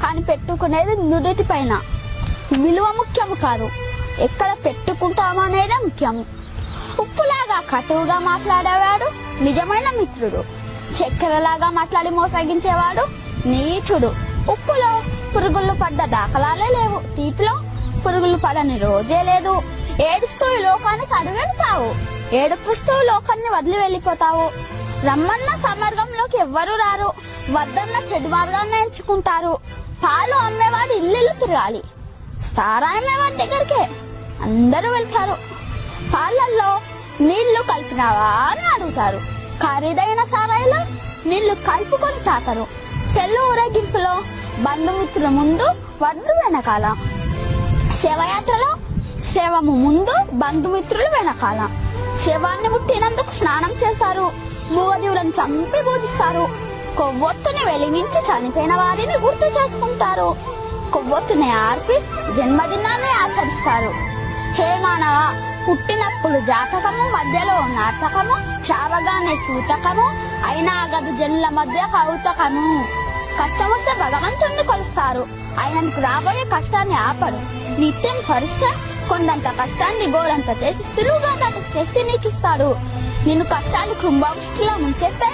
కానీ పెట్టుకునేది నుదుటి పైన. విలువ ముఖ్యము కాదు, ఎక్కడ పెట్టుకుంటామో అనేదే ముఖ్యము. ఉప్పులాగా కటువుగా మాట్లాడేవాడు నిజమైన మిత్రుడు. చక్కెరలాగా మాట్లాడి మోసగించేవాడు నీచుడు. ఉప్పులో పురుగులు పడ్డ దాఖలాలే లేవు, తీపిలో పురుగులు పడని రోజే లేదు. ఏడుస్తూ ఈ లోకానికి అడుగెడతావు, ఏడుపుస్తూ లోకాన్ని వదిలి వెళ్ళిపోతావు. రమ్మన్న సమర్గంలోకి ఎవ్వరూ రారు, వద్దన్న చెడు మార్గాన్ని ఎంచుకుంటారు. పాలు అమ్మేవాడు ఇల్లు తిరగాలి, సారాయమేవాడి దగ్గరికే అందరూ వెళ్తారు. పాలల్లో నీళ్లు కలిపినావా అని అడుగుతారు, ఖరీదైన సారాయిలో నీళ్లు కలుపుకొని తాతారు. పెళ్లి ఊరేగింపులో బంధుమిత్రుల ముందు వడ్లు వెనకాల, శవయాత్రలో శవము ముందు బంధుమిత్రులు వెనకాల. శవాన్ని ముట్టినందుకు స్నానం చేస్తారు, మూగజీవులను చంపి పూజిస్తారు. కొవ్వొత్తుని వెలిగించి చనిపోయిన వారిని గుర్తు చేసుకుంటారు. కొవ్వొత్తుని ఆర్పి జన్మదినాన్ని ఆచరిస్తారు. హే మానవ, పుట్టినప్పుడు జాతకము, మధ్యలో నాటకము, చావగానే సూతకము, అయినా గదు జనుల మధ్య కౌతకము. కష్టం వస్తే భగవంతుణ్ణి కొలుస్తారు, ఆయనకు రాబోయే కష్టాన్ని ఆపడు. నిత్యం స్మరిస్తే కొండంత కష్టాన్ని గోరంత చేసి సులువుగా దాని శక్తి నీకిస్తాడు. నిన్ను కష్టాలు కృంభవృష్టిలా ముంచేస్తే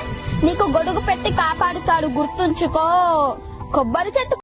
నీకు గొడుగు పెట్టి కాపాడుతాడు, గుర్తుంచుకో. కొబ్బరి చెట్టు